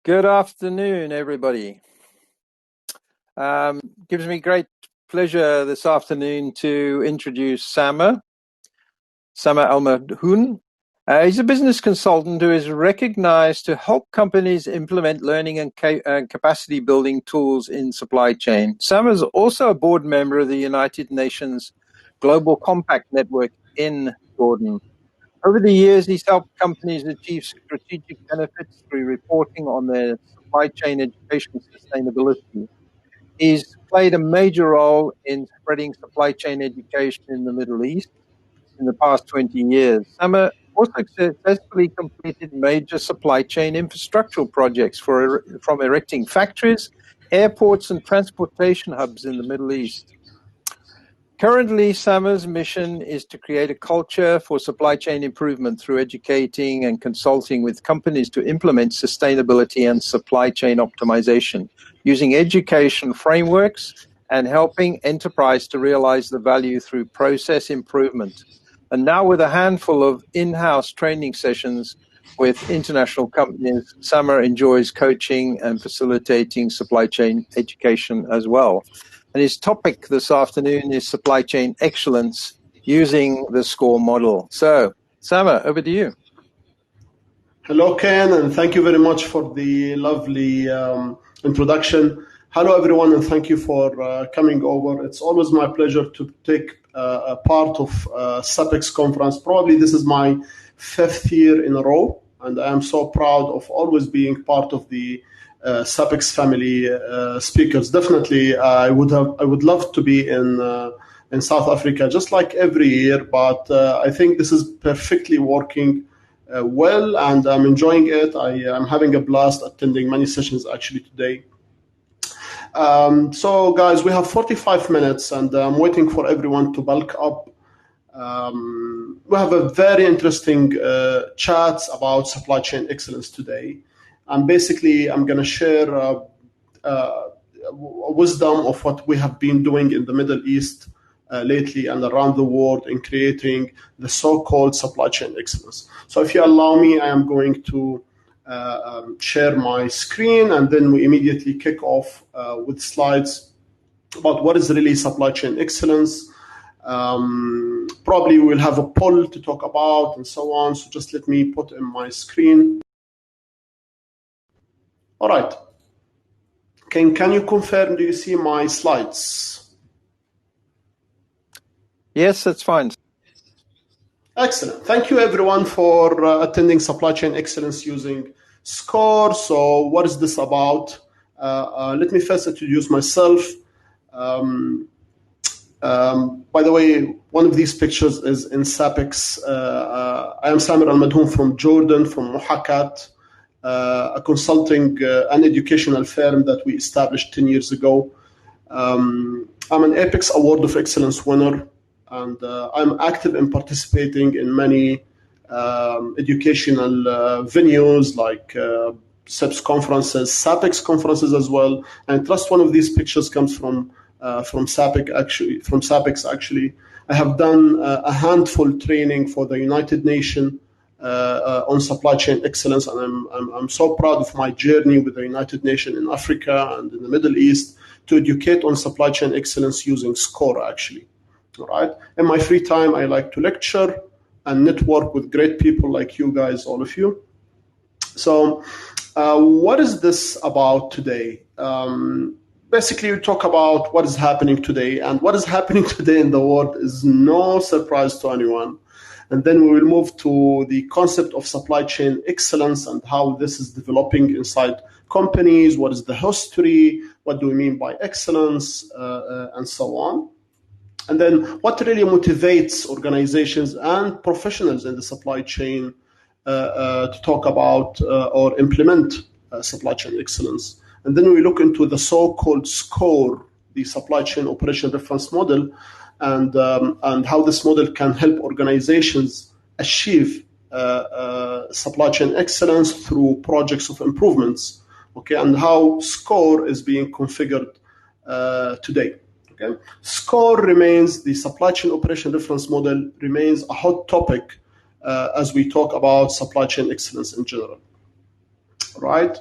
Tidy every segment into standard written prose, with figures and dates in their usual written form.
Good afternoon, everybody. Gives me great pleasure this afternoon to introduce Samer Almadhoun. He's a business consultant who is recognized to help companies implement learning and capacity building tools in supply chain. Samer is also a board member of the United Nations Global Compact Network in Jordan. Over the years, he's helped companies achieve strategic benefits through reporting on their supply chain education sustainability. He's played a major role in spreading supply chain education in the Middle East in the past 20 years. Samer also successfully completed major supply chain infrastructural projects from erecting factories, airports, and transportation hubs in the Middle East. Currently, Samer's mission is to create a culture for supply chain improvement through educating and consulting with companies to implement sustainability and supply chain optimization, using education frameworks and helping enterprise to realize the value through process improvement. And now with a handful of in-house training sessions with international companies, Samer enjoys coaching and facilitating supply chain education as well. And his topic this afternoon is supply chain excellence using the SCOR model. So, Samer, over to you. Hello, Ken, and thank you very much for the lovely introduction. Hello, everyone, and thank you for coming over. It's always my pleasure to take a part of SAPEX conference. Probably this is my 5th year in a row, and I am so proud of always being part of the SAPEX family speakers. Definitely, I would love to be in South Africa just like every year, but I think this is perfectly working well, and I'm enjoying it. I am having a blast attending many sessions actually today. So guys, we have 45 minutes, and I'm waiting for everyone to bulk up. We have a very interesting chats about supply chain excellence today. And basically, I'm going to share wisdom of what we have been doing in the Middle East lately and around the world in creating the so-called supply chain excellence. So if you allow me, I am going to share my screen, and then we immediately kick off with slides about what is really supply chain excellence. Probably we'll have a poll to talk about and so on. So just let me put in my screen. All right. Can you confirm, do you see my slides? Yes, that's fine. Excellent. Thank you, everyone, for attending Supply Chain Excellence using SCOR. So what is this about? Let me first introduce myself. By the way, one of these pictures is in SAPEX. I am Samer Almadhoun from Jordan, from V.U.C.A, a consulting and educational firm that we established 10 years ago. I'm an Apex Award of Excellence winner, and I'm active in participating in many educational venues like SEPS conferences, SAPEX conferences as well. And I trust one of these pictures comes from SAPEX actually. I have done a handful training for the United Nations on supply chain excellence, and I'm so proud of my journey with the United Nations in Africa and in the Middle East to educate on supply chain excellence using SCOR actually. All right. In my free time, I like to lecture and network with great people like you guys, all of you. So what is this about today? Basically, we talk about what is happening today, and what is happening today in the world is no surprise to anyone. And then we will move to the concept of supply chain excellence and how this is developing inside companies, what is the history, what do we mean by excellence, and so on. And then what really motivates organizations and professionals in the supply chain to talk about or implement supply chain excellence. And then we look into the so-called SCOR, the supply chain operation reference model, and how this model can help organizations achieve supply chain excellence through projects of improvements, okay, and how SCOR is being configured today. Okay. SCOR remains, the supply chain operation reference model remains a hot topic as we talk about supply chain excellence in general, right?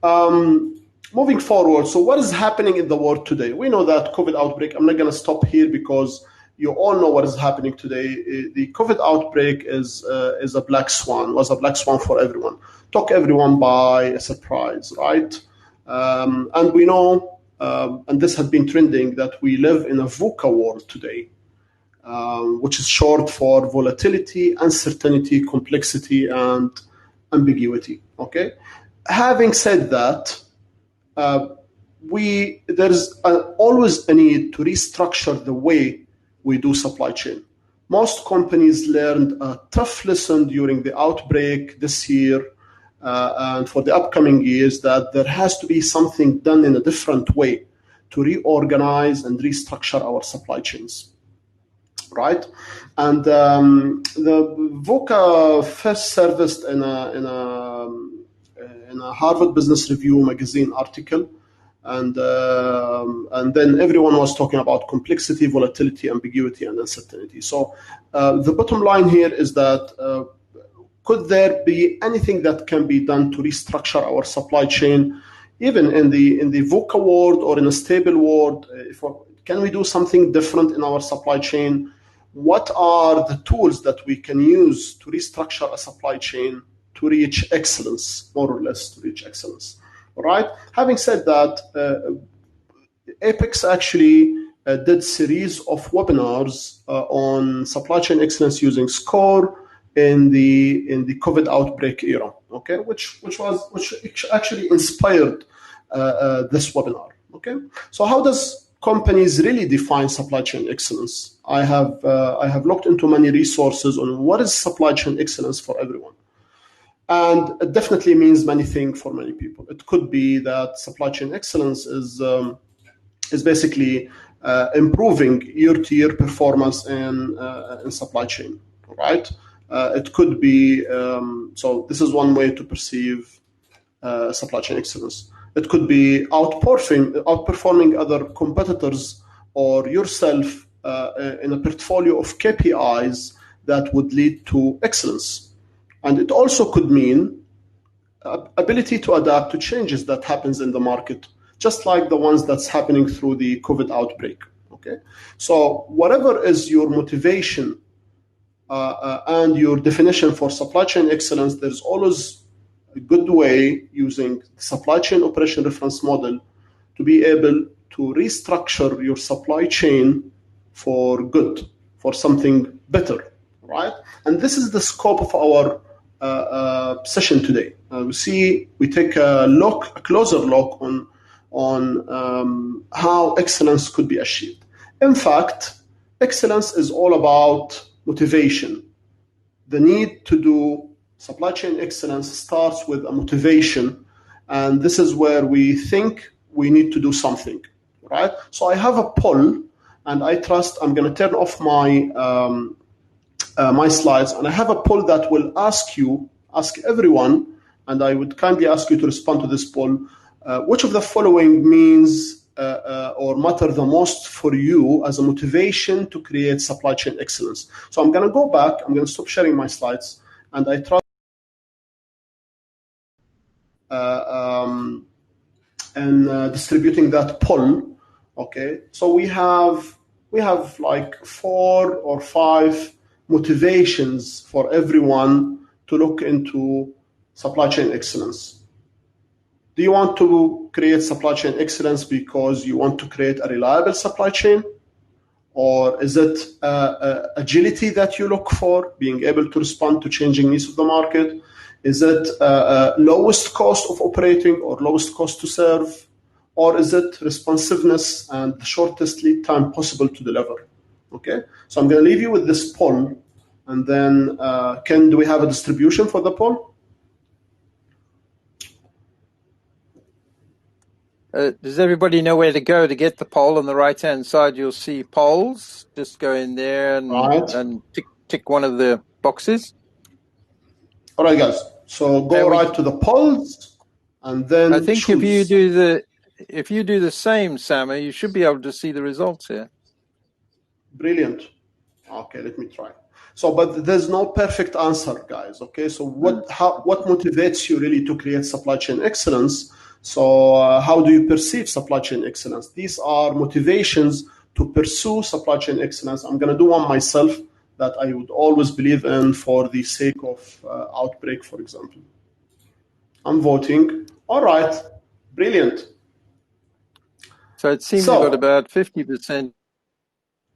Moving forward, so what is happening in the world today? We know that COVID outbreak, I'm not going to stop here because you all know what is happening today. The COVID outbreak is a black swan, was a black swan for everyone. Took everyone by surprise, right? And we know, and this has been trending, that we live in a V.U.C.A world today, which is short for volatility, uncertainty, complexity, and ambiguity, okay? Having said that, there's always a need to restructure the way we do supply chain. Most companies learned a tough lesson during the outbreak this year and for the upcoming years, that there has to be something done in a different way to reorganize and restructure our supply chains, right? And the V.U.C.A first surfaced in a Harvard Business Review magazine article, and then everyone was talking about complexity, volatility, ambiguity, and uncertainty. So the bottom line here is that could there be anything that can be done to restructure our supply chain, even in the V.U.C.A world or in a stable world? Can we do something different in our supply chain? What are the tools that we can use to restructure a supply chain to reach excellence, more or less to reach excellence? All right. Having said that, Apex actually did series of webinars on supply chain excellence using SCOR in the COVID outbreak era. Okay, which actually inspired this webinar. Okay, so how does companies really define supply chain excellence? I have looked into many resources on what is supply chain excellence for everyone. And it definitely means many things for many people. It could be that supply chain excellence is basically improving year-to-year performance in supply chain, right? It could be, so this is one way to perceive supply chain excellence. It could be outperforming other competitors or yourself in a portfolio of KPIs that would lead to excellence. And it also could mean ability to adapt to changes that happens in the market, just like the ones that's happening through the COVID outbreak. Okay, so whatever is your motivation and your definition for supply chain excellence, there's always a good way using the supply chain operation reference model to be able to restructure your supply chain for good, for something better, right? And this is the scope of our session today. We take a closer look on how excellence could be achieved. In fact, excellence is all about motivation. The need to do supply chain excellence starts with a motivation, and this is where we think we need to do something, right? So I have a poll, and I trust I'm going to turn off my my slides, and I have a poll that will ask everyone, and I would kindly ask you to respond to this poll. Which of the following means or matter the most for you as a motivation to create supply chain excellence? So I'm going to go back. I'm going to stop sharing my slides, and I trust distributing that poll. Okay, so we have like 4 or 5 motivations for everyone to look into supply chain excellence. Do you want to create supply chain excellence because you want to create a reliable supply chain? Or is it agility that you look for, being able to respond to changing needs of the market? Is it lowest cost of operating or lowest cost to serve? Or is it responsiveness and the shortest lead time possible to deliver? Okay, so I'm going to leave you with this poll, and then do we have a distribution for the poll? Does everybody know where to go to get the poll? On the right-hand side, you'll see polls. Just go in there and tick one of the boxes. All right, guys. So go right to the polls, and then I think choose. if you do the same, Samer, you should be able to see the results here. Brilliant. Okay, let me try. So, but there's no perfect answer, guys. Okay, so what motivates you really to create supply chain excellence? So how do you perceive supply chain excellence? These are motivations to pursue supply chain excellence. I'm going to do one myself that I would always believe in for the sake of Outbreak, for example. I'm voting. All right, brilliant. So it seems you've got about 50%.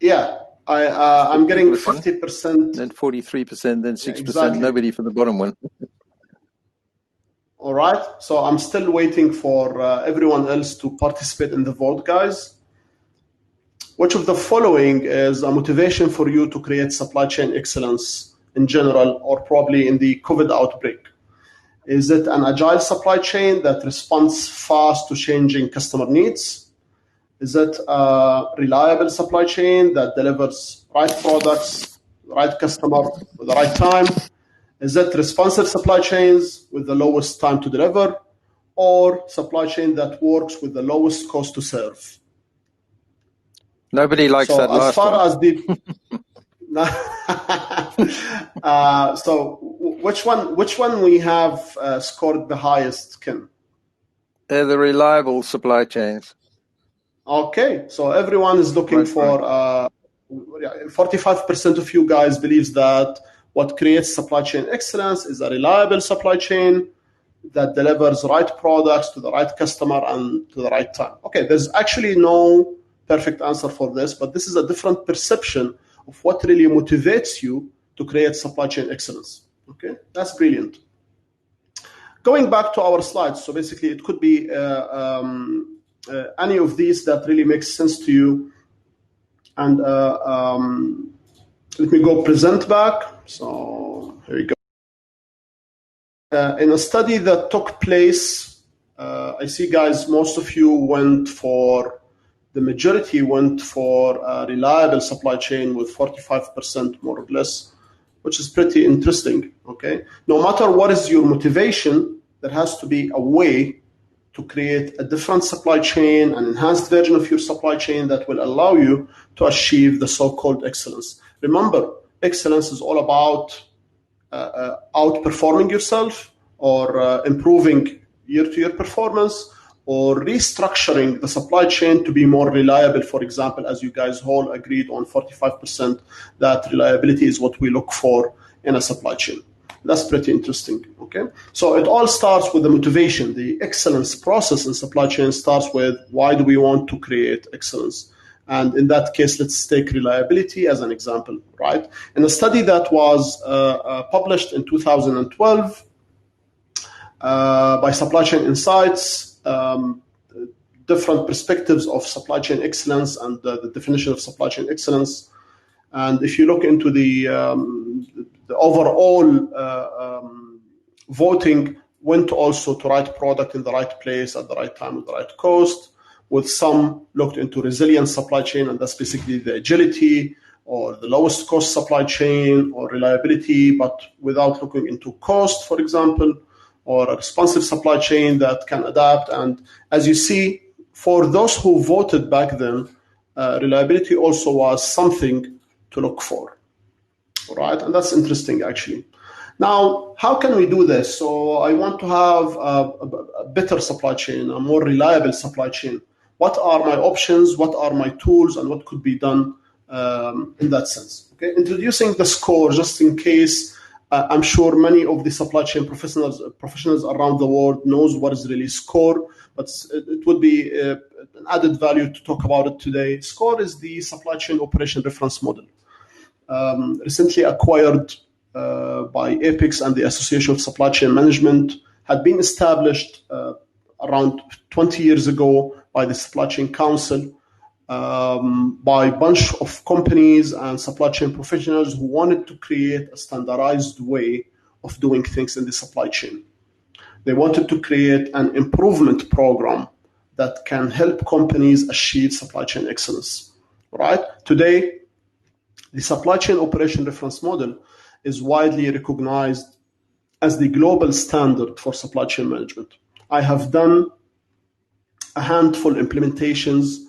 Yeah, I'm getting 50%. Then 43%, then 6%. Exactly. Nobody for the bottom one. All right, so I'm still waiting for everyone else to participate in the vote, guys. Which of the following is a motivation for you to create supply chain excellence in general, or probably in the COVID outbreak? Is it an agile supply chain that responds fast to changing customer needs? Is it a reliable supply chain that delivers right products, right customer with the right time? Is it responsive supply chains with the lowest time to deliver, or supply chain that works with the lowest cost to serve? Nobody likes that last one. So which one we have scored the highest, Ken? They're the reliable supply chains. Okay, so everyone is looking for 45% of you guys believes that what creates supply chain excellence is a reliable supply chain that delivers right products to the right customer and to the right time. Okay, there's actually no perfect answer for this, but this is a different perception of what really motivates you to create supply chain excellence. Okay, that's brilliant. Going back to our slides, so basically it could be any of these that really makes sense to you. And let me go present back. So here we go. In a study that took place, I see, guys, most of you the majority went for a reliable supply chain with 45% more or less, which is pretty interesting, okay? No matter what is your motivation, there has to be a way to create a different supply chain, an enhanced version of your supply chain that will allow you to achieve the so-called excellence. Remember, excellence is all about outperforming yourself or improving year-to-year performance, or restructuring the supply chain to be more reliable. For example, as you guys all agreed on 45%, that reliability is what we look for in a supply chain. That's pretty interesting, okay? So it all starts with the motivation. The excellence process in supply chain starts with, why do we want to create excellence? And in that case, let's take reliability as an example, right? In a study that was published in 2012 by Supply Chain Insights, different perspectives of supply chain excellence and the definition of supply chain excellence. And if you look into the overall voting went also to right product in the right place at the right time at the right cost, with some looked into resilient supply chain, and that's basically the agility or the lowest cost supply chain, or reliability, but without looking into cost, for example, or a responsive supply chain that can adapt. And as you see, for those who voted back then, reliability also was something to look for, right? And that's interesting, actually. Now, how can we do this? So I want to have a better supply chain, a more reliable supply chain. What are my options? What are my tools? And what could be done in that sense? Okay, introducing the SCOR, just in case. I'm sure many of the supply chain professionals around the world knows what is really SCOR, but it would be an added value to talk about it today. SCOR is the Supply Chain Operation Reference Model, recently acquired by APEX and the Association of Supply Chain Management, had been established around 20 years ago by the Supply Chain Council, by a bunch of companies and supply chain professionals who wanted to create a standardized way of doing things in the supply chain. They wanted to create an improvement program that can help companies achieve supply chain excellence, right? Today, the Supply Chain Operation Reference Model is widely recognized as the global standard for supply chain management. I have done a handful implementations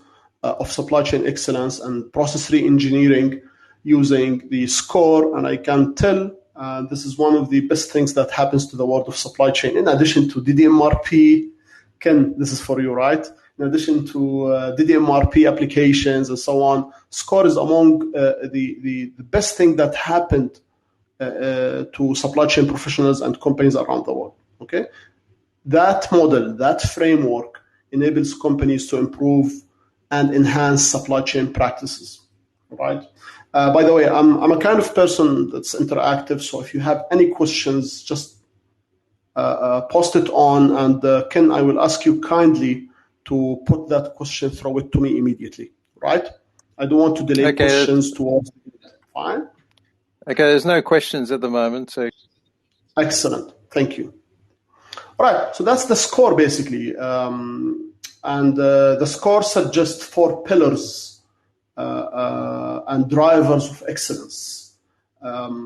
of supply chain excellence and process reengineering using the SCOR, and I can tell this is one of the best things that happens to the world of supply chain, in addition to DDMRP, Ken, this is for you, right? In addition to DDMRP applications and so on, SCOR is among the best thing that happened to supply chain professionals and companies around the world. Okay, that model, that framework enables companies to improve and enhance supply chain practices. Right. By the way, I'm a kind of person that's interactive, so if you have any questions, just post it on, and Ken, I will ask you kindly to put that question, throw it to me immediately. Right. I don't want to delay questions towards the end. Fine. Okay, there's no questions at the moment. So excellent, thank you. All right, so that's the SCOR basically, and the SCOR suggests 4 pillars and drivers of excellence.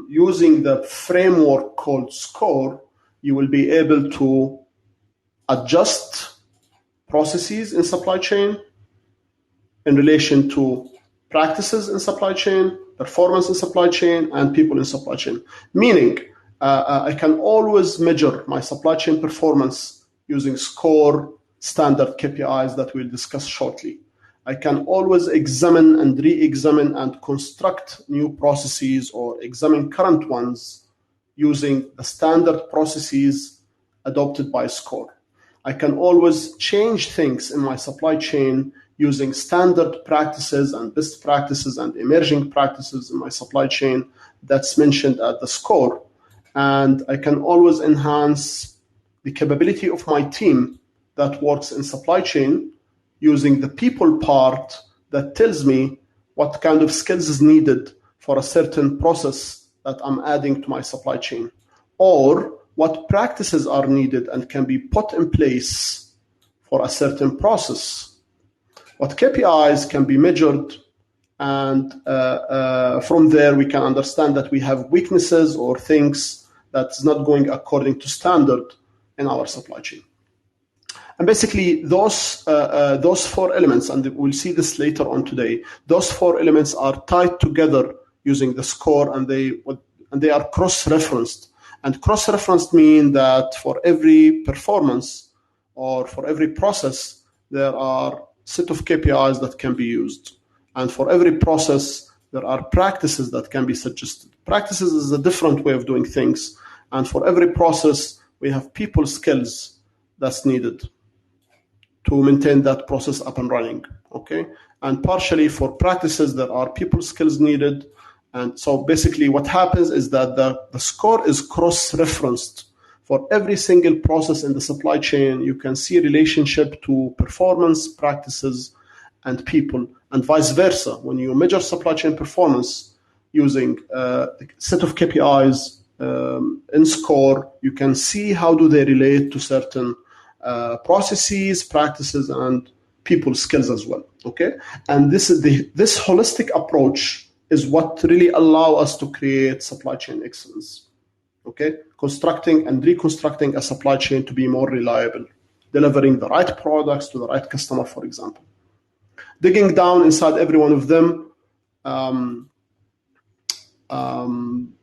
Using the framework called SCOR, you will be able to adjust processes in supply chain in relation to practices in supply chain, performance in supply chain, and people in supply chain. Meaning, I can always measure my supply chain performance using SCOR standard KPIs that we'll discuss shortly. I can always examine and re-examine and construct new processes or examine current ones using the standard processes adopted by SCOR. I can always change things in my supply chain using standard practices and best practices and emerging practices in my supply chain that's mentioned at the SCOR. And I can always enhance the capability of my team that works in supply chain using the people part that tells me what kind of skills is needed for a certain process that I'm adding to my supply chain, or what practices are needed and can be put in place for a certain process. What KPIs can be measured, and from there we can understand that we have weaknesses or things that's not going according to standard in our supply chain. And basically those 4 elements, and we'll see this later on today, those 4 elements are tied together using the SCOR, and they are cross-referenced. And cross-referenced mean that for every performance or for every process, there are set of KPIs that can be used. And for every process, there are practices that can be suggested. Practices is a different way of doing things. And for every process, we have people skills that's needed to maintain that process up and running. Okay. And partially for practices, there are people skills needed. And so basically what happens is that the SCOR is cross-referenced. For every single process in the supply chain, you can see a relationship to performance, practices, and people, and vice versa. When you measure supply chain performance using a set of KPIs in SCOR, you can see how do they relate to certain processes, practices, and people skills as well. Okay, and this holistic approach is what really allow us to create supply chain excellence. Okay, constructing and reconstructing a supply chain to be more reliable, delivering the right products to the right customer, for example. Digging down inside every one of them.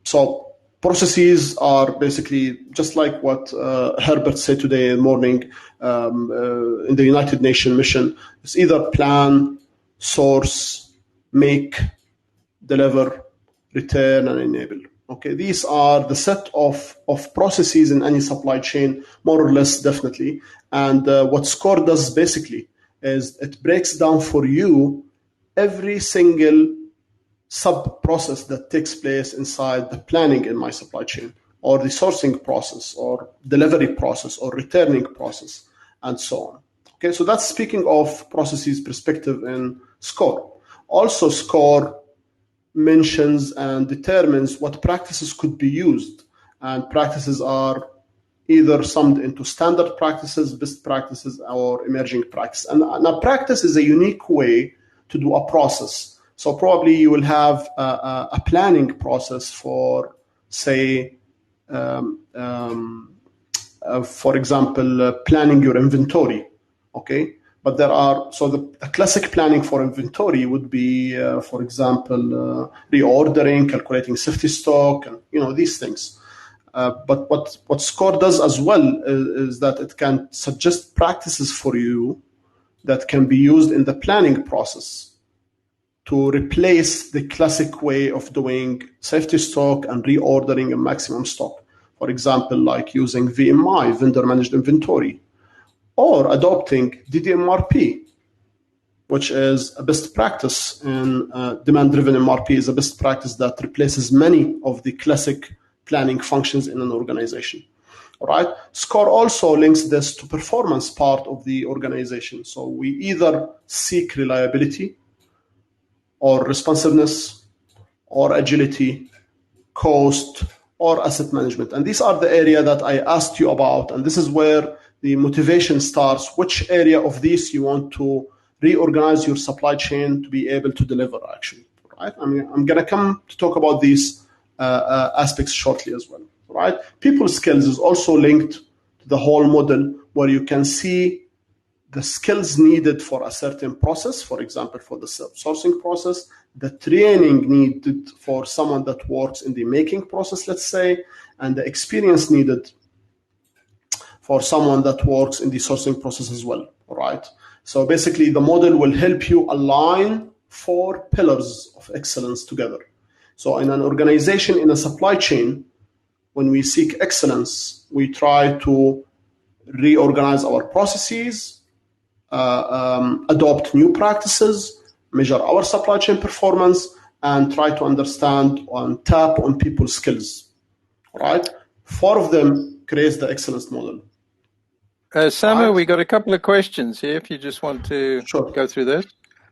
So processes are basically just like what Herbert said today morning in the United Nations mission. It's either plan, source, make, deliver, return, and enable. Okay, these are the set of processes in any supply chain, more or less, definitely. And what SCOR does basically is it breaks down for you every single sub-process that takes place inside the planning in my supply chain, or the sourcing process, or delivery process, or returning process, and so on. Okay, so that's speaking of processes perspective in SCOR. Also, SCOR mentions and determines what practices could be used, and practices are either summed into standard practices, best practices, or emerging practice. And a practice is a unique way to do a process. So probably you will have a planning process for, say, for example, planning your inventory. Okay. But there are, so the classic planning for inventory would be, for example, reordering, calculating safety stock, and these things. But what SCOR does as well is that it can suggest practices for you that can be used in the planning process to replace the classic way of doing safety stock and reordering a maximum stock. For example, like using VMI, vendor managed inventory, or adopting DDMRP, which is a best practice in demand-driven MRP is a best practice that replaces many of the classic planning functions in an organization. All right. SCOR also links this to performance part of the organization. So we either seek reliability or responsiveness or agility, cost, or asset management. And these are the area that I asked you about. And this is where the motivation starts. Which area of this you want to reorganize your supply chain to be able to deliver, actually, right? I mean, I'm going to come to talk about these aspects shortly as well, right? People skills is also linked to the whole model where you can see the skills needed for a certain process, for example, for the sourcing process, the training needed for someone that works in the making process, let's say, and the experience needed for someone that works in the sourcing process as well, right? So basically, the model will help you align 4 pillars of excellence together. So in an organization, in a supply chain, when we seek excellence, we try to reorganize our processes, adopt new practices, measure our supply chain performance, and try to understand and tap on people's skills. All right? 4 of them creates the excellence model. Samer, we got a couple of questions here if you just want to go through this.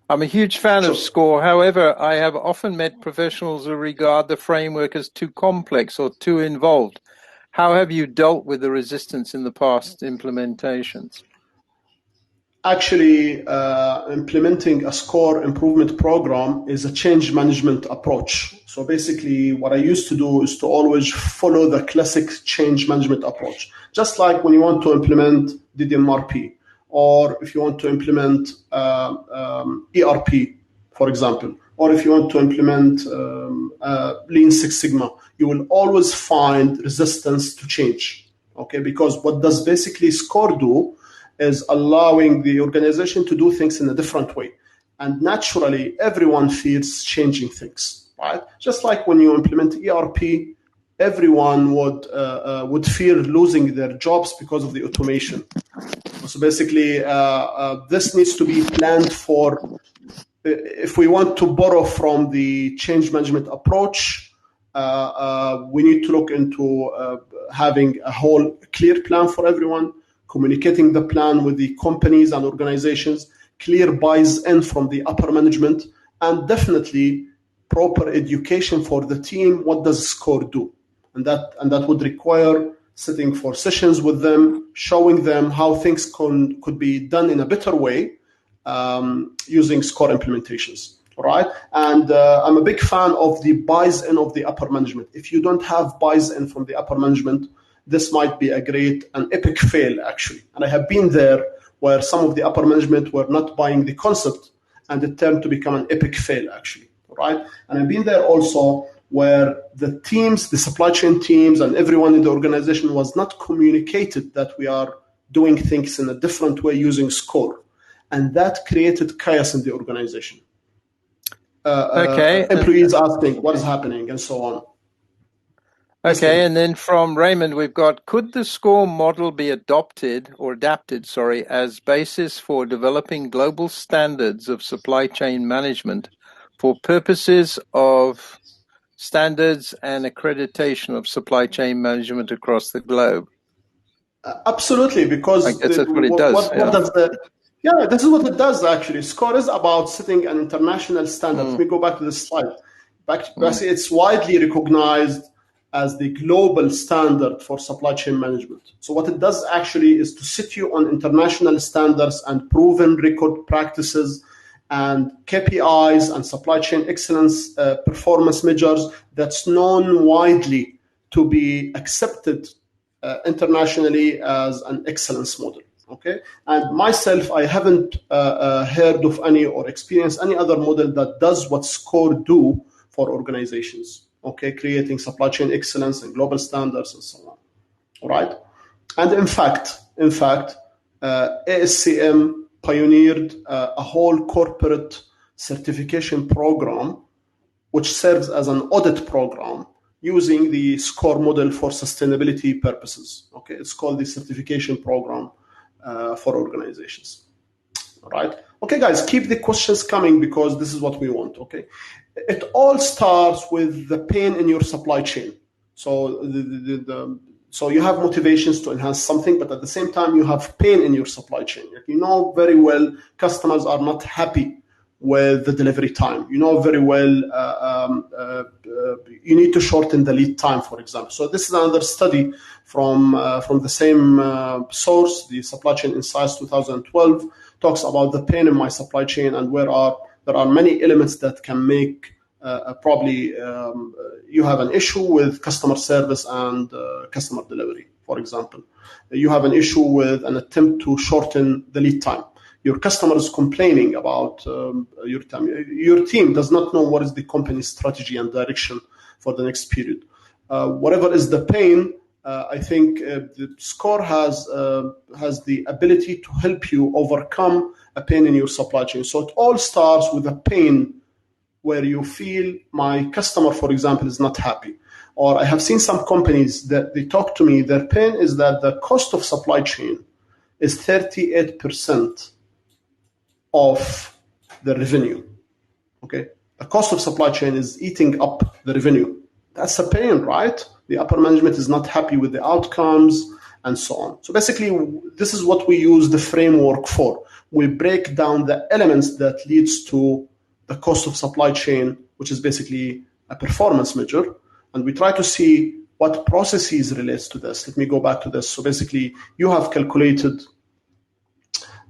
I'm a huge fan of SCOR. However, I have often met professionals who regard the framework as too complex or too involved. How have you dealt with the resistance in the past implementations? Actually, implementing a SCOR improvement program is a change management approach. So basically, what I used to do is to always follow the classic change management approach. Just like when you want to implement DDMRP, or if you want to implement ERP, for example, or if you want to implement Lean Six Sigma, you will always find resistance to change. Okay, because what does basically SCOR do is allowing the organization to do things in a different way. And naturally, everyone fears changing things, right? Just like when you implement ERP, everyone would fear losing their jobs because of the automation. So basically, this needs to be planned for. If we want to borrow from the change management approach, we need to look into having a whole clear plan for everyone, communicating the plan with the companies and organizations, clear buys-in from the upper management, and definitely proper education for the team. What does SCOR do? And that would require sitting for sessions with them, showing them how things could be done in a better way using SCOR implementations. All right, and I'm a big fan of the buys-in of the upper management. If you don't have buys-in from the upper management, this might be an epic fail, actually. And I have been there where some of the upper management were not buying the concept, and it turned to become an epic fail, actually. All right, and I've been there also where the teams, the supply chain teams, and everyone in the organization was not communicated that we are doing things in a different way using SCOR, and that created chaos in the organization. Employees asking what is happening and so on. Okay, and then from Raymond, we've got, could the SCOR model be adapted as basis for developing global standards of supply chain management for purposes of standards and accreditation of supply chain management across the globe? Absolutely, because I guess that's what it does. This is what it does, actually. SCOR is about setting an international standard. Let me go back to this slide. It's widely recognized as the global standard for supply chain management. So what it does actually is to sit you on international standards and proven record practices and KPIs and supply chain excellence performance measures that's known widely to be accepted internationally as an excellence model. Okay, and myself, I haven't heard of any or experienced any other model that does what SCOR do for organizations. okay, creating supply chain excellence and global standards and so on. All right. And in fact, ASCM pioneered a whole corporate certification program, which serves as an audit program using the SCOR model for sustainability purposes. Okay, it's called the certification program for organizations. All right. Okay, guys, keep the questions coming because this is what we want. Okay, it all starts with the pain in your supply chain. So so you have motivations to enhance something, but at the same time, you have pain in your supply chain. You know very well customers are not happy with the delivery time. You know very well you need to shorten the lead time, for example. So this is another study from the same source, the Supply Chain Insights 2012, talks about the pain in my supply chain and there are many elements that can make probably you have an issue with customer service and customer delivery, for example. You have an issue with an attempt to shorten the lead time. Your customer is complaining about your time. Your team does not know what is the company's strategy and direction for the next period. Whatever is the pain, I think the SCOR has the ability to help you overcome a pain in your supply chain. So it all starts with a pain where you feel my customer, for example, is not happy. Or I have seen some companies that they talk to me, their pain is that the cost of supply chain is 38% of the revenue. Okay, the cost of supply chain is eating up the revenue. That's a pain, right? The upper management is not happy with the outcomes and so on. So basically, this is what we use the framework for. We break down the elements that leads to the cost of supply chain, which is basically a performance measure, and we try to see what processes relates to this. Let me go back to this. So basically, you have calculated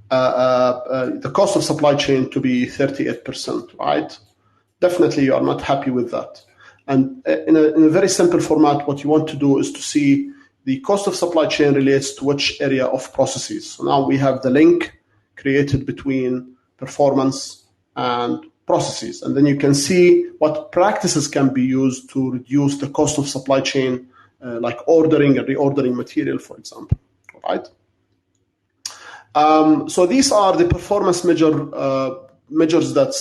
the cost of supply chain to be 38%, right? Definitely you are not happy with that. And in a very simple format, what you want to do is to see the cost of supply chain relates to which area of processes. So now we have the link created between performance and processes. And then you can see what practices can be used to reduce the cost of supply chain, like ordering and reordering material, for example, right? So these are the performance measures that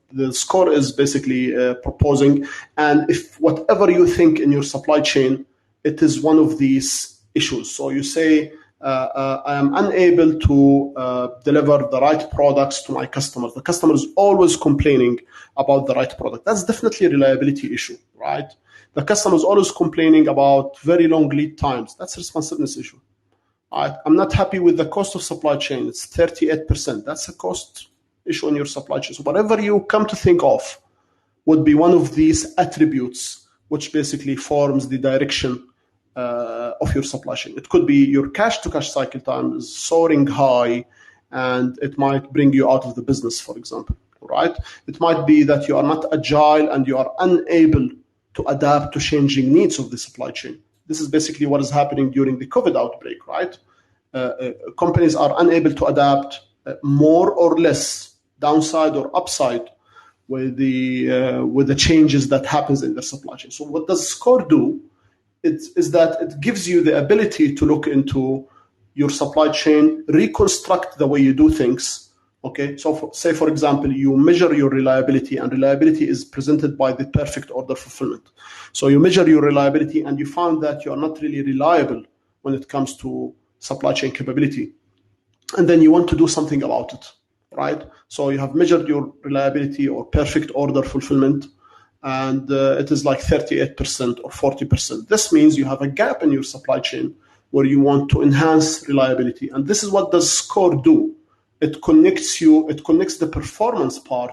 the SCOR is basically proposing. And if whatever you think in your supply chain, it is one of these issues. So you say, I am unable to deliver the right products to my customers. The customer is always complaining about the right product. That's definitely a reliability issue, right? The customer is always complaining about very long lead times. That's a responsiveness issue. I'm not happy with the cost of supply chain. It's 38%. That's a cost issue in your supply chain. So whatever you come to think of would be one of these attributes, which basically forms the direction of your supply chain. It could be your cash-to-cash cycle time is soaring high, and it might bring you out of the business, for example, right? It might be that you are not agile and you are unable to adapt to changing needs of the supply chain. This is basically what is happening during the COVID outbreak, right? Companies are unable to adapt more or less, downside or upside, with the changes that happens in the supply chain. So what does SCOR do? Is that it gives you the ability to look into your supply chain, reconstruct the way you do things. Okay, so say for example, you measure your reliability, and reliability is presented by the perfect order fulfillment. So you measure your reliability and you found that you are not really reliable when it comes to supply chain capability. And then you want to do something about it, right? So you have measured your reliability or perfect order fulfillment, and it is like 38% or 40%. This means you have a gap in your supply chain where you want to enhance reliability. And this is what does SCOR do. It connects the performance part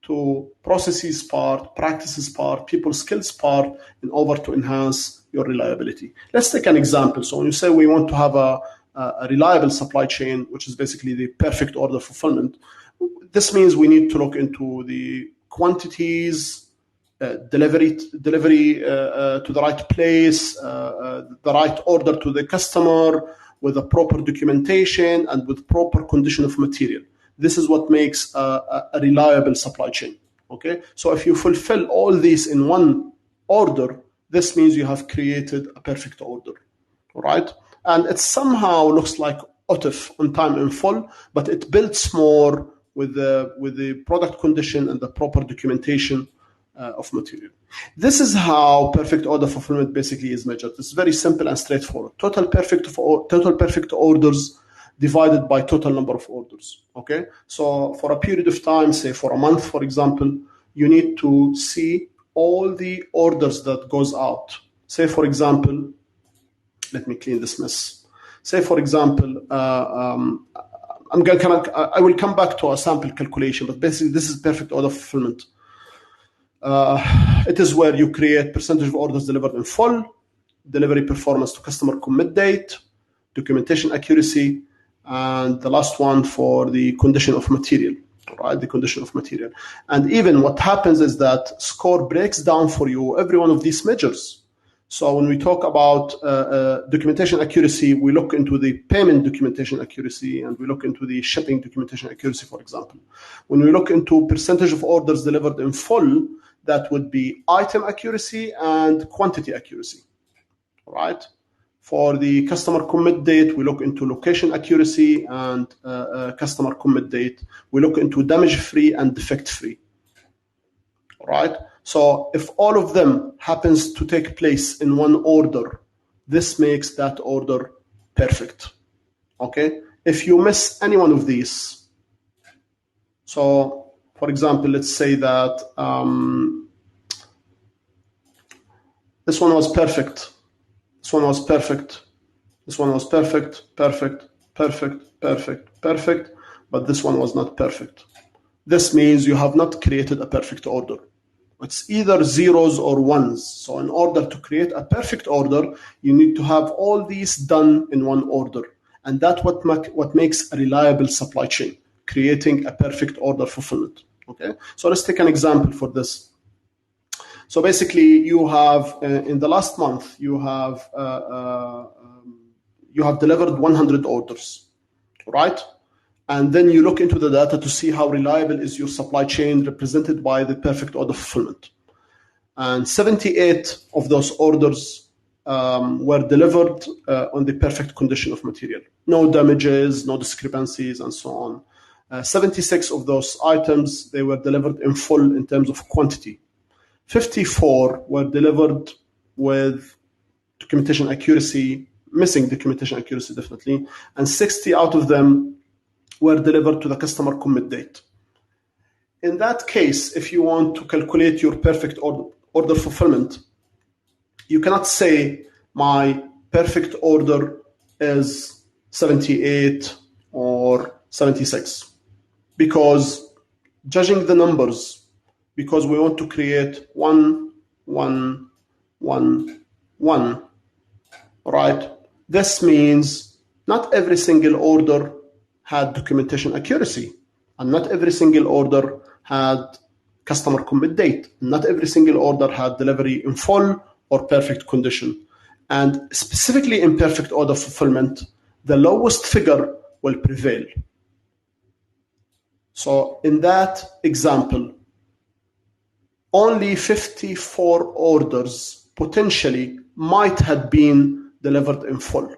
to processes part, practices part, people skills part in order to enhance your reliability. Let's take an example. So when you say we want to have a reliable supply chain, which is basically the perfect order fulfillment, this means we need to look into the quantities, delivery to the right place, the right order to the customer, with a proper documentation and with proper condition of material. This is what makes a reliable supply chain, Okay, so if you fulfill all these in one order, this means you have created a perfect order, right? And it somehow looks like OTIF, on time in full, but it builds more with the product condition and the proper documentation of material. This is how perfect order fulfillment basically is measured. It's very simple and straightforward. Total perfect orders divided by total number of orders. Okay, so for a period of time, say for a month, for example, you need to see all the orders that goes out. Say for example, let me clean this mess. Say for example, I will come back to a sample calculation, but basically this is perfect order fulfillment. It is where you create percentage of orders delivered in full, delivery performance to customer commit date, documentation accuracy, and the last one for the condition of material, right? The condition of material. And even what happens is that SCOR breaks down for you every one of these measures. So when we talk about documentation accuracy, we look into the payment documentation accuracy, and we look into the shipping documentation accuracy, for example. When we look into percentage of orders delivered in full, that would be item accuracy and quantity accuracy, right? For the customer commit date, we look into location accuracy and customer commit date. We look into damage-free and defect-free, right? So if all of them happens to take place in one order, this makes that order perfect, okay? If you miss any one of these, so for example, let's say that this one was perfect, this one was perfect, this one was perfect, perfect, perfect, perfect, perfect, but this one was not perfect. This means you have not created a perfect order. It's either zeros or ones. So in order to create a perfect order, you need to have all these done in one order. And that's what makes a reliable supply chain, creating a perfect order fulfillment. Okay, so let's take an example for this. So basically, you have in the last month you have delivered 100 orders, right? And then you look into the data to see how reliable is your supply chain represented by the perfect order fulfillment. And 78 of those orders were delivered on the perfect condition of material. No damages, no discrepancies, and so on. 76 of those items, they were delivered in full in terms of quantity. 54 were delivered with documentation accuracy, missing documentation accuracy definitely, and 60 out of them were delivered to the customer commit date. In that case, if you want to calculate your perfect order fulfillment, you cannot say my perfect order is 78 or 76, because judging the numbers, because we want to create 1, 1, 1, 1, right? This means not every single order had documentation accuracy, and not every single order had customer commit date. Not every single order had delivery in full or perfect condition. And specifically in perfect order fulfillment, the lowest figure will prevail. So in that example, only 54 orders potentially might have been delivered in full.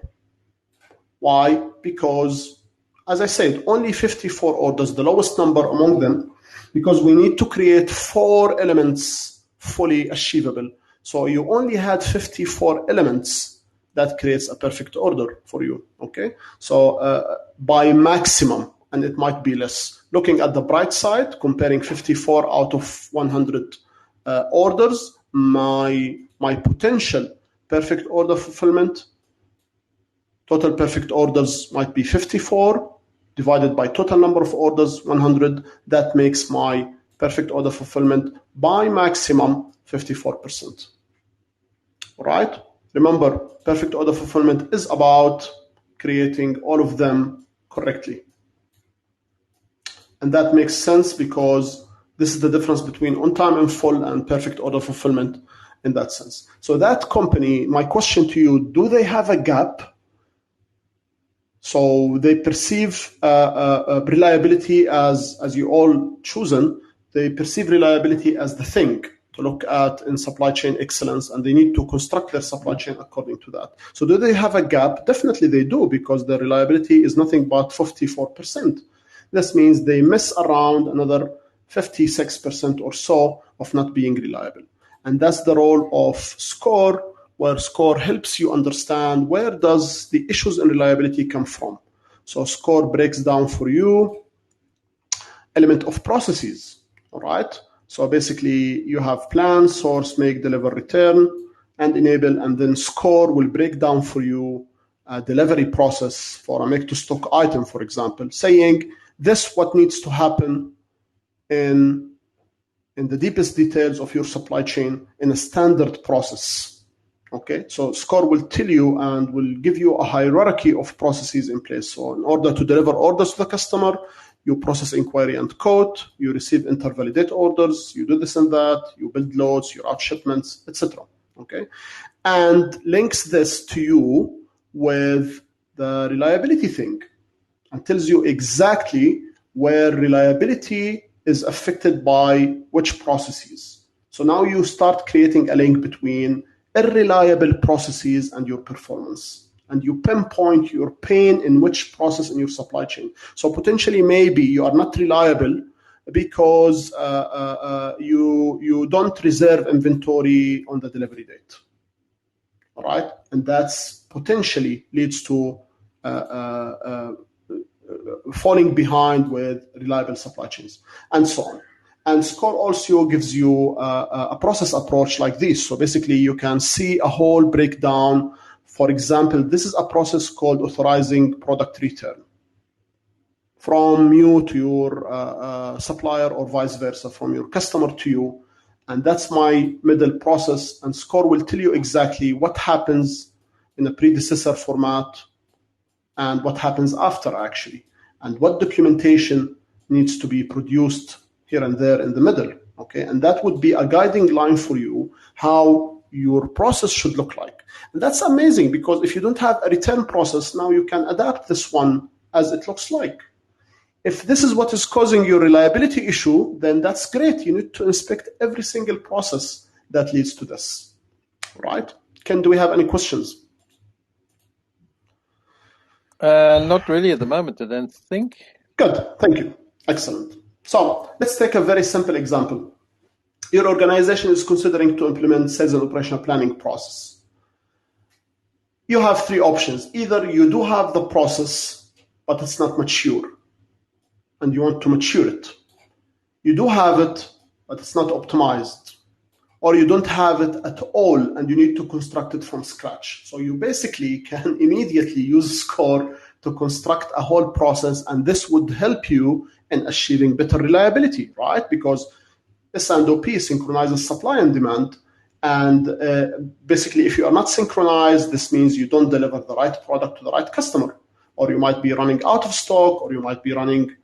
Why? Because, as I said, only 54 orders, the lowest number among them, because we need to create 4 elements fully achievable. So you only had 54 elements. That creates a perfect order for you, okay? So by maximum, and it might be less. Looking at the bright side, comparing 54 out of 100 orders, my potential perfect order fulfillment, total perfect orders might be 54 divided by total number of orders, 100. That makes my perfect order fulfillment by maximum 54%. Right? Remember, perfect order fulfillment is about creating all of them correctly. And that makes sense because this is the difference between on time in full and perfect order fulfillment in that sense. So that company, my question to you, do they have a gap? So they perceive reliability as you all chosen. they perceive reliability as the thing to look at in supply chain excellence, and they need to construct their supply chain according to that. So do they have a gap? Definitely they do, because the reliability is nothing but 54%. This means they miss around another 56% or so of not being reliable. And that's the role of SCOR, where SCOR helps you understand where does the issues in reliability come from. So SCOR breaks down for you element of processes, all right? So basically you have plan, source, make, deliver, return, and enable, and then SCOR will break down for you a delivery process for a make to stock item, for example, saying this what needs to happen in the deepest details of your supply chain in a standard process. Okay, so SCOR will tell you and will give you a hierarchy of processes in place. So in order to deliver orders to the customer, you process inquiry and quote, you receive intervalidate orders, you do this and that, you build loads, you route shipments, etc. Okay, and links this to you with the reliability thing and tells you exactly where reliability is affected by which processes. So now you start creating a link between unreliable processes and your performance, and you pinpoint your pain in which process in your supply chain. So potentially maybe you are not reliable because you don't reserve inventory on the delivery date, all right? And that's potentially leads to falling behind with reliable supply chains and so on. And SCOR also gives you a process approach like this. So basically you can see a whole breakdown. For example, this is a process called authorizing product return from you to your supplier, or vice versa, from your customer to you. And that's my middle process. And SCOR will tell you exactly what happens in a predecessor format and what happens after, actually, and what documentation needs to be produced here and there in the middle. Okay, and that would be a guiding line for you how your process should look like. And that's amazing, because if you don't have a return process, now you can adapt this one as it looks like. If this is what is causing your reliability issue, then that's great. You need to inspect every single process that leads to this, right? Ken, do we have any questions? Not really at the moment, I don't think. Good, thank you. Excellent. So let's take a very simple example. Your organization is considering to implement sales and operational planning process. You have three options. Either you do have the process, but it's not mature, and you want to mature it. You do have it, but it's not optimized. Or you don't have it at all, and you need to construct it from scratch. So you basically can immediately use SCOR to construct a whole process, and this would help you in achieving better reliability, right? Because S&OP synchronizes supply and demand, and basically if you are not synchronized, this means you don't deliver the right product to the right customer, or you might be running out of stock, or you might be running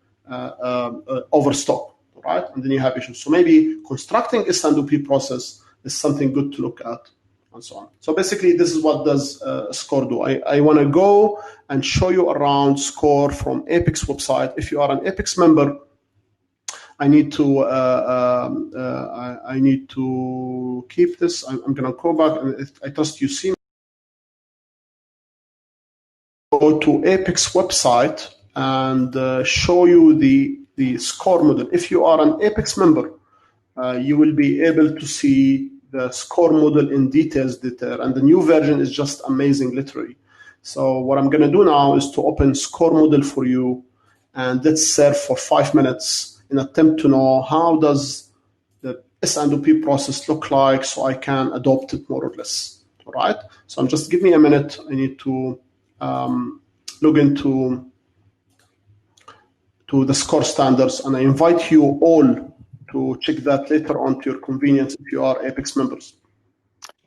overstock, right? And then you have issues. So maybe constructing a S&OP process is something good to look at, and so on. So basically, this is what does SCOR do. I want to go and show you around SCOR from Apex website. If you are an Apex member, I need to keep this. I'm going to go back, and I trust you see me. Go to Apex website and show you the SCOR model. If you are an Apex member, you will be able to see the SCOR model in details there, and the new version is just amazing, literally. So what I'm going to do now is to open SCOR model for you, and let's serve for 5 minutes in attempt to know how does the S&OP process look like, so I can adopt it more or less. All right. So just give me a minute. I need to log into the SCOR standards, and I invite you all to check that later on to your convenience if you are Apex members.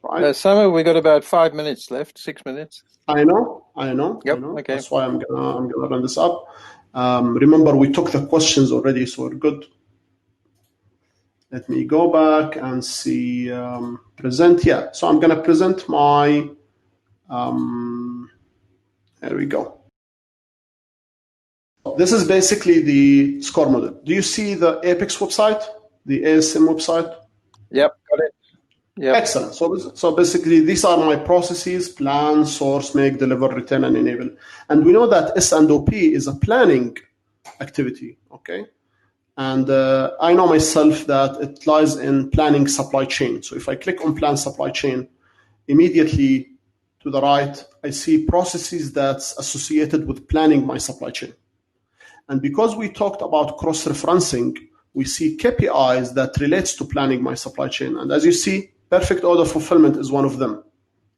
Right? Samer, we got about 5 minutes left, 6 minutes. I know. Yep, I know. okay. That's why I'm gonna run this up. Remember, we took the questions already, so we're good. Let me go back and see present. Yeah, so I'm gonna present my. There we go. This is basically the SCOR model. Do you see the Apex website? the ASM website? Yep, got it. Yep. Excellent. So basically, these are my processes: plan, source, make, deliver, return, and enable. And we know that S&OP is a planning activity, okay? And I know myself that it lies in planning supply chain. So if I click on plan supply chain, immediately to the right, I see processes that's associated with planning my supply chain. And because we talked about cross-referencing, we see KPIs that relates to planning my supply chain. And as you see, perfect order fulfillment is one of them,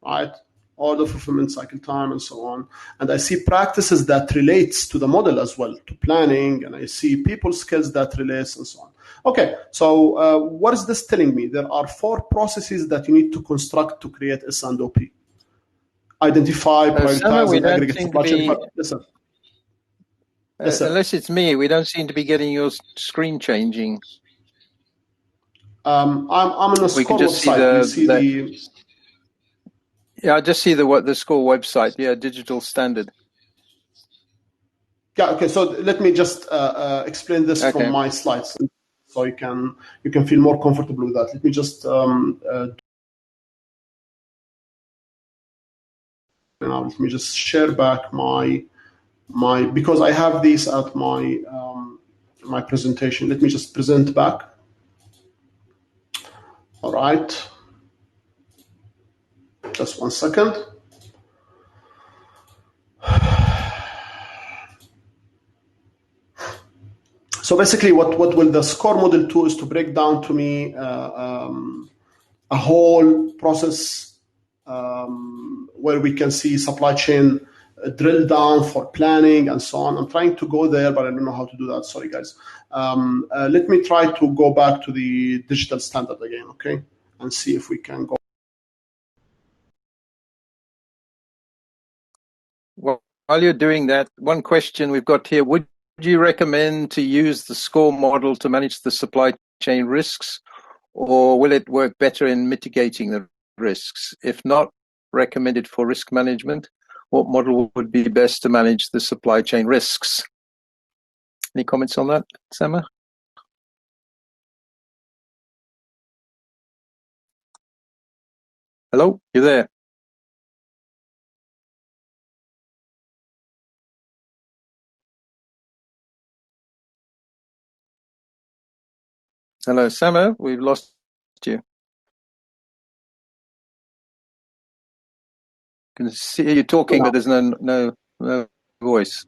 right? Order fulfillment, cycle time, and so on. And I see practices that relates to the model as well, to planning, and I see people skills that relates, and so on. Okay, so what is this telling me? There are 4 processes that you need to construct to create S&OP. Identify, prioritize, and aggregate supply chain. Listen. Yes, unless it's me, we don't seem to be getting your screen changing. I'm on the SCOR website. Yeah, I just see the SCOR website. Yeah, digital standard. Yeah. Okay. So let me just explain this from my slides, so you can feel more comfortable with that. Let me just let me just share back my because I have these at my my presentation. Let me just present back. All right. Just 1 second. So basically, what will the SCOR model do is to break down to me a whole process where we can see supply chain drill down for planning and so on. I'm trying to go there, but I don't know how to do that. Sorry, guys. Let me try to go back to the digital standard again, okay? And see if we can go. Well, while you're doing that, one question we've got here, would you recommend to use the SCOR model to manage the supply chain risks, or will it work better in mitigating the risks? If not recommended for risk management, what model would be best to manage the supply chain risks? Any comments on that, Samer? Hello, you there? Hello, Samer, we've lost you. Can see you talking, but there's no voice.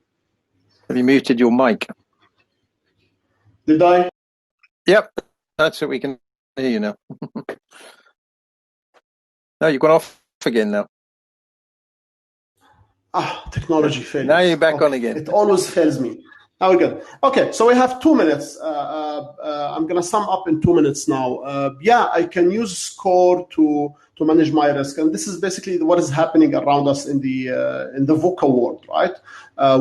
Have you muted your mic? Did I? Yep, that's it. We can hear you now. No, you've gone off again now. Technology failures. Now you're back on again. It always fails me. Now we're good. Okay, so we have 2 minutes. I'm going to sum up in 2 minutes now. Yeah, I can use SCOR to manage my risk, and this is basically what is happening around us in the V.U.C.A world, right?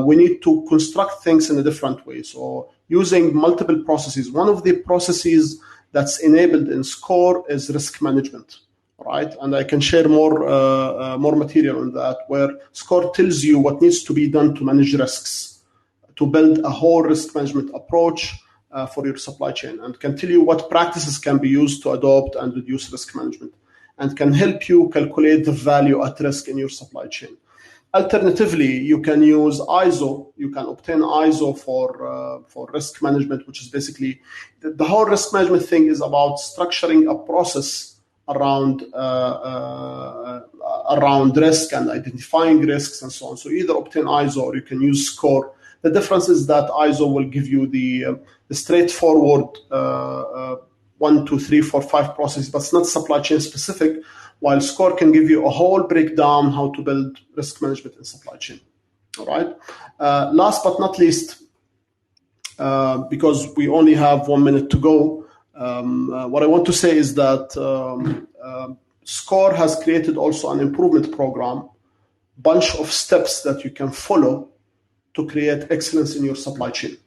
We need to construct things in a different way. So using multiple processes. One of the processes that's enabled in SCOR is risk management. Right, and I can share more material on that, where SCOR tells you what needs to be done to manage risks, to build a whole risk management approach for your supply chain, and can tell you what practices can be used to adopt and reduce risk management, and can help you calculate the value at risk in your supply chain. Alternatively, you can use ISO. You can obtain ISO for risk management, which is basically the whole risk management thing is about structuring a process around risk and identifying risks and so on. So either obtain ISO or you can use SCOR. The difference is that ISO will give you the straightforward 1, 2, 3, 4, 5 processes, but it's not supply chain specific, while SCOR can give you a whole breakdown how to build risk management in supply chain. All right. Last but not least, because we only have 1 minute to go, what I want to say is that SCOR has created also an improvement program, bunch of steps that you can follow to create excellence in your supply chain.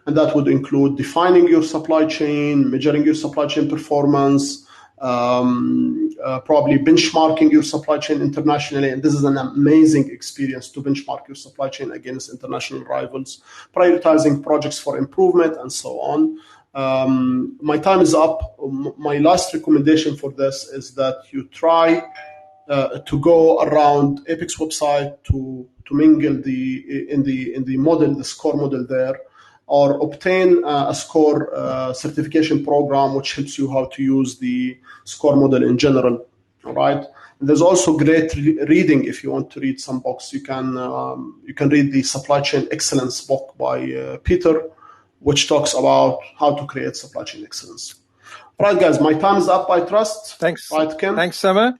And that would include defining your supply chain, measuring your supply chain performance, probably benchmarking your supply chain internationally. And this is an amazing experience to benchmark your supply chain against international rivals, prioritizing projects for improvement, and so on. My time is up. My last recommendation for this is that you try to go around Apex website to mingle in the model, the SCOR model there, or obtain a SCOR certification program which helps you how to use the SCOR model in general. All right. And there's also great reading. If you want to read some books, you can read the Supply Chain Excellence book by Peter, which talks about how to create supply chain excellence. All right, guys, my time is up, I trust. Thanks. Right, Kim? Thanks, Samer.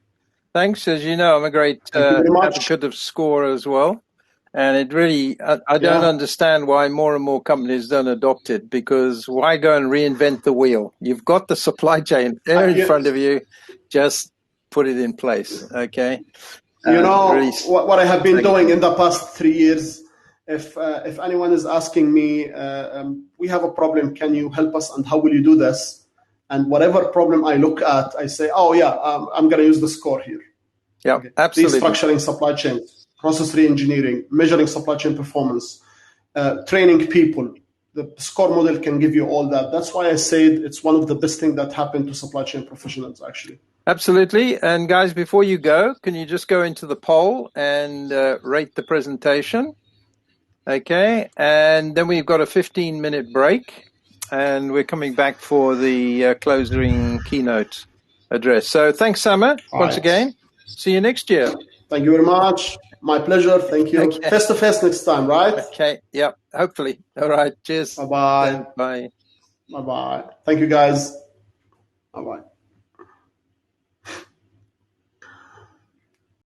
Thanks. As you know, I'm a great advocate of SCOR as well. And it really, I don't understand why more and more companies don't adopt it, because why go and reinvent the wheel? You've got the supply chain there in front of you. Just put it in place, okay? You know, really, what I have been doing in the past 3 years, if anyone is asking me, we have a problem, can you help us, and how will you do this? And whatever problem I look at, I say, oh yeah, I'm going to use the SCOR here. Yeah, okay. Absolutely. Restructuring supply chain, process reengineering, measuring supply chain performance, training people. The SCOR model can give you all that. That's why I said it's one of the best things that happened to supply chain professionals, actually. Absolutely. And guys, before you go, can you just go into the poll and rate the presentation? Okay. And then we've got a 15-minute break, and we're coming back for the closing keynote address. So thanks, Samer, once again. See you next year. Thank you very much. My pleasure. Thank you. Okay. Face-to-face next time, right? Okay. Yeah, hopefully. All right. Cheers. Bye-bye. Bye. Bye-bye. Thank you, guys. Bye-bye.